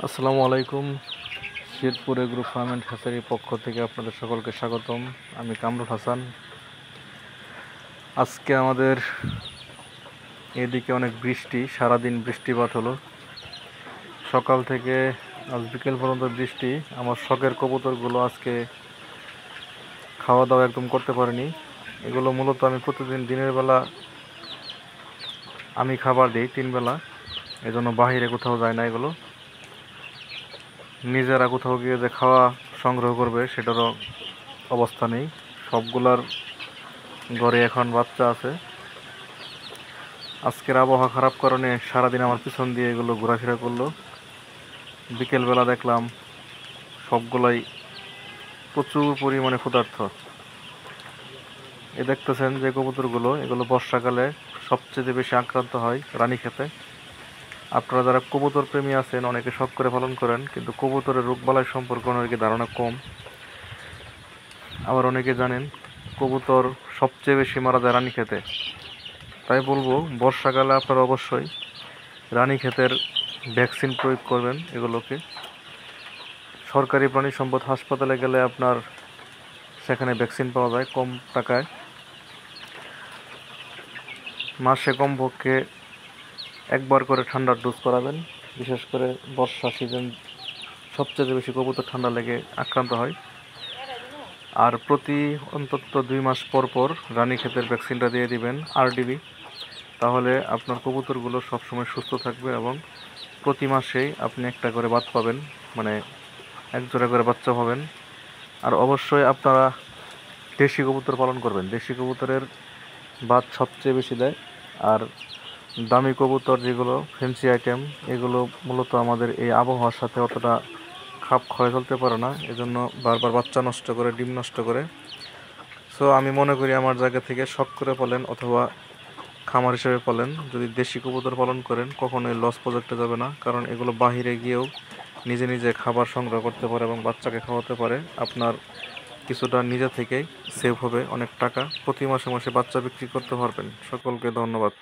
আসসালামু আলাইকুম। Sherpur agro farm and হ্যাচারির পক্ষ থেকে আপনাদের সকলকে স্বাগতম। আমি কামরুল হাসান। আজকে আমাদের এদিকে অনেক বৃষ্টি, সারাদিন বৃষ্টিপাত হলো। সকাল থেকে আজ বিকেল পর্যন্ত বৃষ্টি। আমার শখের কবুতরগুলো আজকে খাওয়া দাওয়া একদম করতে পারেনি। এগুলো মূলত আমি প্রতিদিন দিনের বেলা আমি খাবার দিই 3 বেলা, এজন্য বাহিরে কোথাও যায় না। এগুলো নিজেরা কোথাও গিয়ে যে খাওয়া সংগ্রহ করবে সেটারও অবস্থা নেই। সবগুলার ঘরে এখন বাচ্চা আছে। আজকের আবহাওয়া খারাপ কারণে সারাদিন আমার পিছন দিয়ে এগুলো ঘোরাফেরা করলো। বিকেলবেলা দেখলাম সবগুলাই প্রচুর পরিমাণে ক্ষুধার্ত। দেখতেছেন যে কবুতরগুলো, এগুলো বর্ষাকালে সবচেয়ে বেশি আক্রান্ত হয় রানীক্ষেতে। আপনারা যারা কবুতর প্রেমী আছেন অনেকে শখ করে পালন করেন, কিন্তু কবুতরের রোগবালাই সম্পর্কে অনেকে ধারণা কম। আবার অনেকে জানেন কবুতর সবচেয়ে বেশি মারা যায় রানীক্ষেতে। তাই বলবো বর্ষাকালে আপনারা অবশ্যই রানীক্ষেতের ভ্যাকসিন প্রয়োগ করবেন। এগুলোকে সরকারি প্রাণী সম্পদ হাসপাতালে গেলে আপনার সেখানে ভ্যাকসিন পাওয়া যায় কম টাকায়। মাসে কমপক্ষে একবার করে ঠান্ডার ডোজ করাবেন। বিশেষ করে বর্ষা সিজন সবচেয়ে বেশি কবুতর ঠান্ডা লেগে আক্রান্ত হয়। আর প্রতি অন্তত 2 মাস পর পর রানীক্ষেতের ভ্যাকসিনটা দিয়ে দিবেন, RDB। তাহলে আপনার কবুতরগুলো সবসময় সুস্থ থাকবে এবং প্রতি মাসেই আপনি একটা করে বাচ্চা পাবেন, মানে এক জোড়া করে বাচ্চা পাবেন। আর অবশ্যই আপনারা দেশি কবুতর পালন করবেন। দেশি কবুতরের বাদ সবচেয়ে বেশি দেয়। আর দামি কবুতর যেগুলো ফ্যান্সি আইটেম, এগুলো মূলত আমাদের এই আবহাওয়ার সাথে অতটা খাপ খাওয়ায় চলতে পারে না, এজন্য বারবার বাচ্চা নষ্ট করে, ডিম নষ্ট করে। সো আমি মনে করি আমার জায়গা থেকে শখ করে পালেন অথবা খামার হিসেবে পালেন, যদি দেশি কবুতর পালন করেন কখনোই লস প্রজেক্টে যাবে না। কারণ এগুলো বাহিরে গিয়েও নিজে নিজে খাবার সংগ্রহ করতে পারে এবং বাচ্চাকে খাওয়াতে পারে। আপনার কিছুটা নিজে থেকেই সেভ হবে, অনেক টাকা। প্রতি মাসে মাসে বাচ্চা বিক্রি করতে পারবেন। সকলকে ধন্যবাদ।